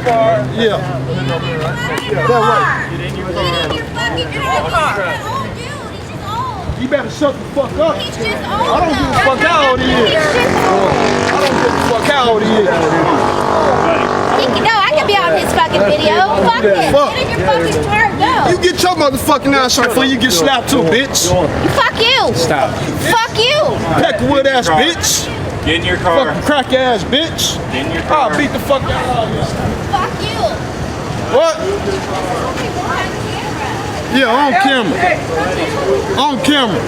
Yeah. That way. Get in your car. You better shut the fuck up. He's just old. I don't give a fuck how old he is. I don't give a fuck how old he is. No, I can be on his fucking video. Fuck it. Fuck. Get in your fucking car and go. You get your motherfucking ass on before you get slapped too, bitch. Fuck you. Stop. Fuck you. Peckwood ass bitch. Get in your car. Fucking crack ass bitch. Get in your car. I'll beat the fuck out of you. Fuck you. What? Yeah, on camera. On camera.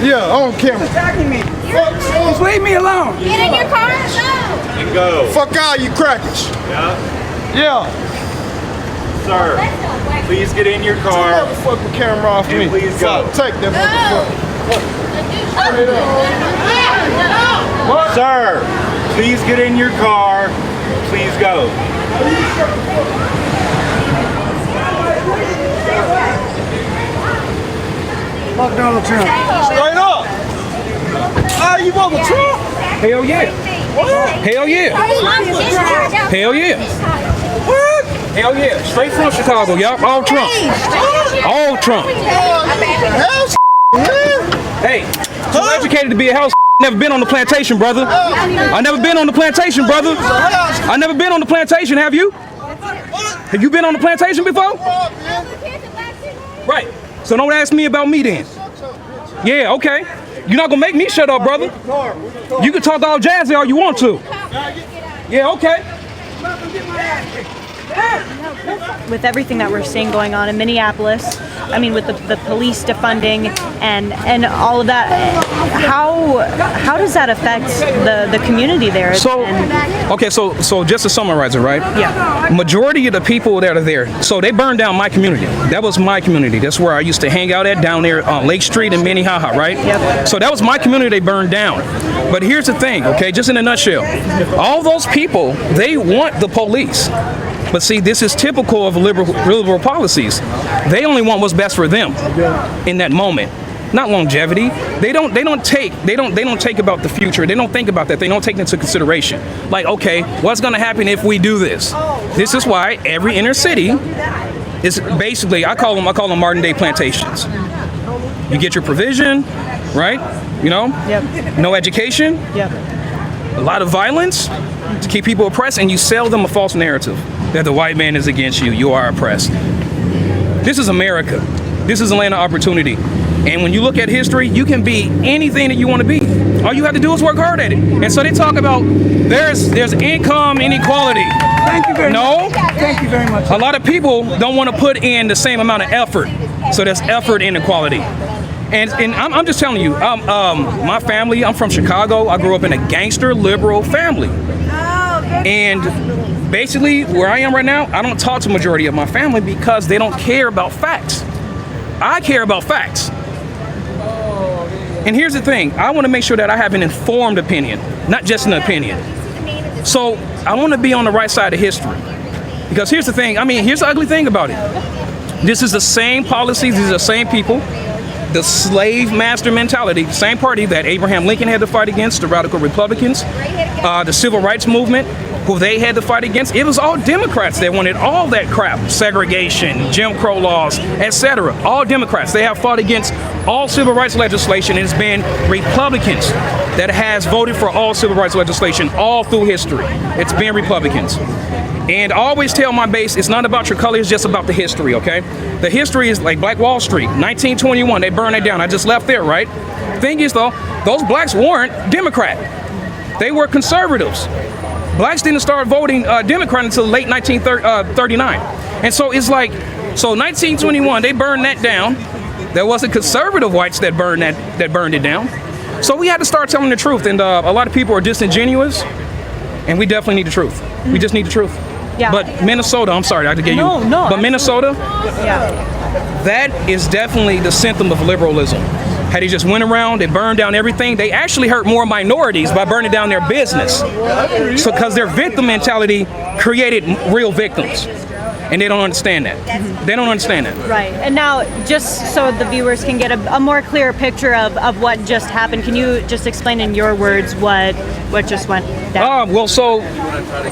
Yeah, on camera. Attacking me. Just leave me alone. Get in your car and go. And go. Fuck all you crackers. Yeah. Yeah. Sir, please get in your car. Motherfucking camera off me. Please go. Take that motherfucker. What? Sir, please get in your car. Please go. Fuck Donald Trump. Straight up. Ah, you want the Trump? Hell yeah. What? Hell yeah. Hell yeah. What? Hell yeah. Straight from Chicago, y'all. All Trump. All Trump. Hell's Hey, too educated to be a house. Never been on the plantation, brother. I never been on the plantation, brother. I never been on the plantation, have you? Have you been on the plantation before? Right. So don't ask me about me then. Yeah, okay. You're not gonna make me shut up, brother. You can talk all jazzy all you want to. Yeah, okay. With everything that we're seeing going on in Minneapolis, I mean, with the police defunding and all of that, how does that affect the community there? So, okay, so just to summarize it, right? Yeah. Majority of the people that are there, so they burned down my community. That was my community. That's where I used to hang out at down there on Lake Street in Minnehaha, right? Yep. So that was my community they burned down. But here's the thing, okay, just in a nutshell. All those people, they want the police. But see, this is typical of liberal policies. They only want what's best for them in that moment, not longevity. They don't take about the future. They don't think about that. They don't take into consideration. Like, okay, what's going to happen if we do this? This is why every inner city is basically, I call them modern day plantations. You get your provision, right? You know, Yep. no education, Yep. a lot of violence to keep people oppressed, and you sell them a false narrative that the white man is against you, you are oppressed. This is America. This is a land of opportunity. And when you look at history, you can be anything that you want to be. All you have to do is work hard at it. And so they talk about there's income inequality. Thank you very No. much. Thank you very much. A lot of people don't want to put in the same amount of effort. So there's effort inequality. And I'm just telling you, my family, I'm from Chicago. I grew up in a gangster liberal family. And basically, where I am right now, I don't talk to the majority of my family because they don't care about facts. I care about facts. And here's the thing, I want to make sure that I have an informed opinion, not just an opinion. So I want to be on the right side of history. Because here's the thing, I mean, here's the ugly thing about it. This is the same policies, these are the same people. The slave master mentality, the same party that Abraham Lincoln had to fight against, the radical Republicans, the civil rights movement, who they had to fight against. It was all Democrats that wanted all that crap, segregation, Jim Crow laws, etc. All Democrats. They have fought against all civil rights legislation. It's been Republicans that has voted for all civil rights legislation all through history. It's been Republicans. And I always tell my base, it's not about your color, it's just about the history, okay? The history is like Black Wall Street, 1921, they burned it down. I just left there, right? Thing is though, those blacks weren't Democrat. They were conservatives. Blacks didn't start voting Democrat until late 1939. And so it's like, so 1921, they burned that down. There wasn't conservative whites that burned it down. So we had to start telling the truth. And a lot of people are disingenuous. And we definitely need the truth. We just need the truth. Yeah. But Minnesota, I'm sorry, I had to get you. No, But Minnesota, Yeah. that is definitely the symptom of liberalism. Had they just went around and burned down everything, they actually hurt more minorities by burning down their business. So because their victim mentality created real victims. and they don't understand that. They don't understand that. Right. And now, just so the viewers can get a more clear picture of what just happened, can you just explain in your words what just went down? Well, so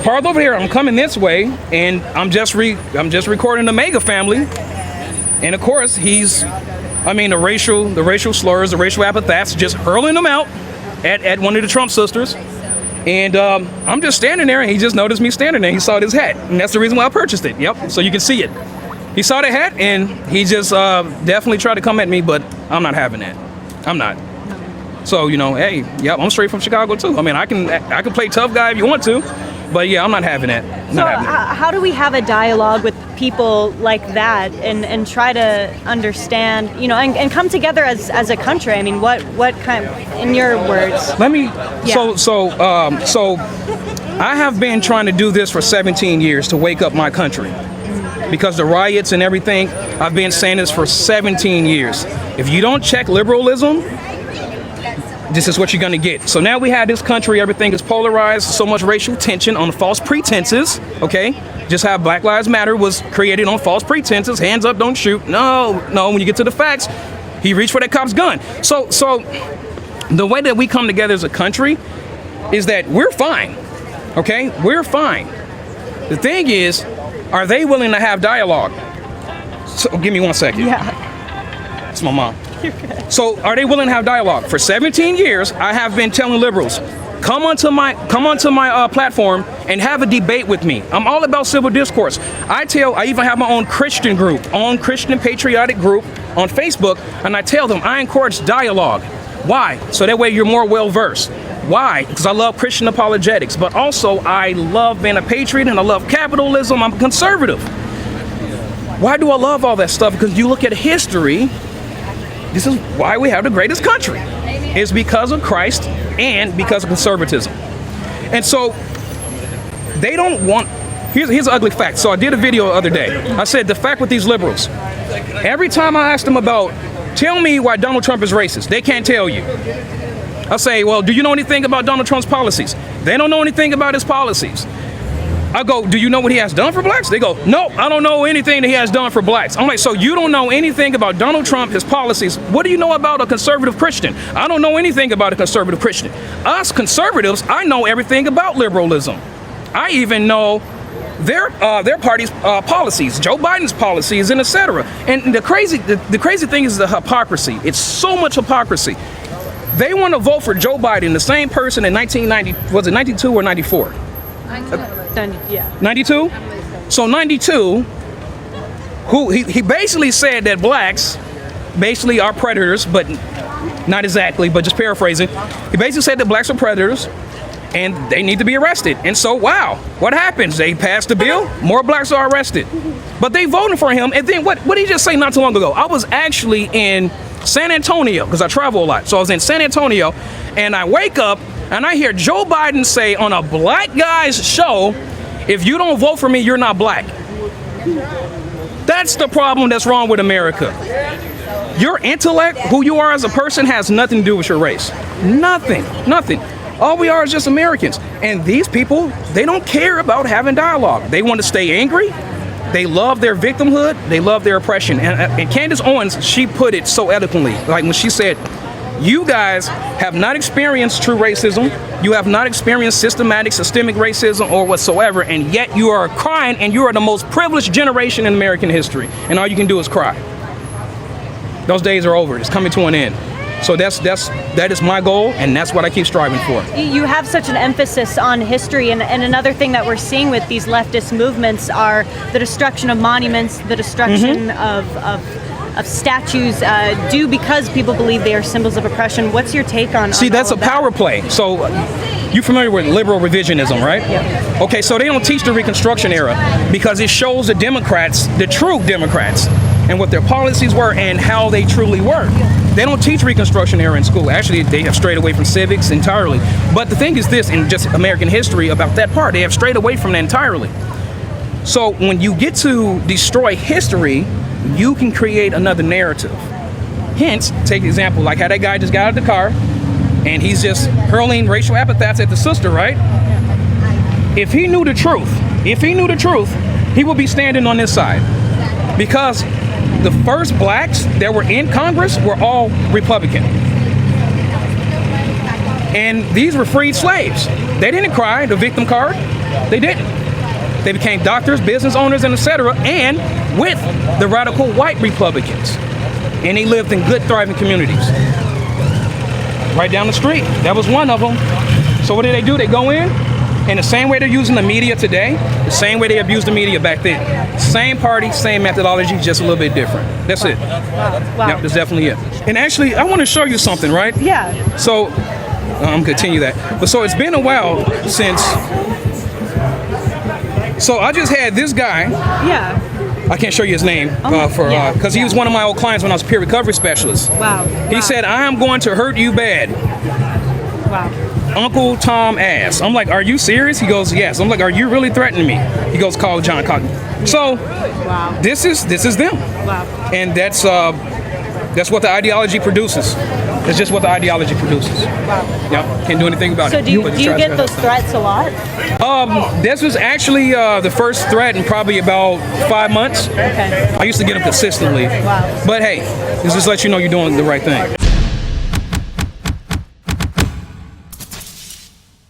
part over here, I'm coming this way, and I'm just recording the Mega family, and of course the racial slurs, the racial epithets, just hurling them out at one of the Trump sisters. And I'm just standing there, and he just noticed me standing there. He saw this hat, and that's the reason why I purchased it. Yep, so you can see it. He saw the hat, and he just definitely tried to come at me, but I'm not having that. I'm not. So, hey, yep, I'm straight from Chicago, too. I mean, I can play tough guy if you want to, but yeah, I'm not having that. How do we have a dialogue with people like that and try to understand, and come together as a country? I mean, what kind, in your words? Let me. Yeah. So I have been trying to do this for 17 years to wake up my country, because the riots and everything. I've been saying this for 17 years. If you don't check liberalism, this is what you're gonna get. So now we have this country, everything is polarized, so much racial tension on false pretenses, okay? Just how Black Lives Matter was created on false pretenses, hands up, don't shoot. No, when you get to the facts, he reached for that cop's gun. So the way that we come together as a country is that we're fine, okay? We're fine. The thing is, are they willing to have dialogue? So give me 1 second. Yeah. It's my mom. So are they willing to have dialogue? For 17 years, I have been telling liberals, come onto my platform and have a debate with me. I'm all about civil discourse. I even have my own Christian patriotic group on Facebook, and I tell them I encourage dialogue. Why? So that way you're more well-versed. Why? Because I love Christian apologetics, but also I love being a patriot and I love capitalism. I'm conservative. Why do I love all that stuff? Because you look at history, this is why we have the greatest country. It's because of Christ and because of conservatism. And so they don't want, here's an ugly fact. So I did a video the other day. I said the fact with these liberals, every time I ask them about, tell me why Donald Trump is racist, they can't tell you. I say, well, do you know anything about Donald Trump's policies? They don't know anything about his policies. I go, do you know what he has done for blacks? They go, no, I don't know anything that he has done for blacks. I'm like, so you don't know anything about Donald Trump, his policies. What do you know about a conservative Christian? I don't know anything about a conservative Christian. Us conservatives, I know everything about liberalism. I even know their party's policies, Joe Biden's policies, and etc. And the crazy thing is the hypocrisy. It's so much hypocrisy. They want to vote for Joe Biden, the same person in 1990, was it 92 or 94? 92? So 92, who he basically said that blacks basically are predators, but not exactly, but just paraphrasing. He basically said that blacks are predators and they need to be arrested. And so, wow, what happens? They passed the bill, more blacks are arrested. But they voted for him, and then what did he just say not too long ago? I was actually in San Antonio, because I travel a lot. So I was in San Antonio, and I wake up, and I hear Joe Biden say on a black guy's show, if you don't vote for me, you're not black. That's the problem that's wrong with America. Your intellect, who you are as a person, has nothing to do with your race. Nothing. All we are is just Americans. And these people, they don't care about having dialogue. They want to stay angry. They love their victimhood. They love their oppression. And Candace Owens, she put it so eloquently. Like when she said, you guys have not experienced true racism. You have not experienced systemic racism or whatsoever. And yet you are crying, and you are the most privileged generation in American history. And all you can do is cry. Those days are over. It's coming to an end. So that is my goal, and that's what I keep striving for. You have such an emphasis on history, and another thing that we're seeing with these leftist movements are the destruction of monuments, the destruction of statues, due because people believe they are symbols of oppression. What's your take on? See, that's a power play. So you're familiar with liberal revisionism, right? Yeah. Okay, so they don't teach the Reconstruction era because it shows the Democrats, the true Democrats, and what their policies were and how they truly were. They don't teach Reconstruction era in school. Actually, they have strayed away from civics entirely. But the thing is this, in just American history about that part, they have strayed away from that entirely. So when you get to destroy history, you can create another narrative. Hence, take an example, like how that guy just got out of the car and he's just hurling racial epithets at the sister, right? If he knew the truth, he will be standing on this side because the first blacks that were in Congress were all Republican. And these were freed slaves. They didn't cry the victim card. They didn't. They became doctors, business owners, and etc. And with the radical white Republicans. And they lived in good, thriving communities. Right down the street. That was one of them. So what do? They go in the same way they're using the media today, the same way they abused the media back then. Same party, same methodology, just a little bit different. That's it. Wow. Yep, that's definitely it. And actually, I want to show you something, right? Yeah. So, I'm continue that. But so it's been a while since. So I just had this guy. Yeah. I can't show you his name because he was one of my old clients when I was a peer recovery specialist. Wow. He said, "I am going to hurt you bad." Wow. Uncle Tom asked. I'm like, "Are you serious?" He goes, "Yes." I'm like, "Are you really threatening me?" He goes, "Call John Cotton." So, wow. This is them. Wow. And that's what the ideology produces. It's just what the ideology produces. Wow. Yep. Can't do anything about So it. do you get those threats a lot? This was actually the first threat in probably about 5 months. Okay. I used to get them consistently. Wow. But hey, this just lets you know you're doing the right thing.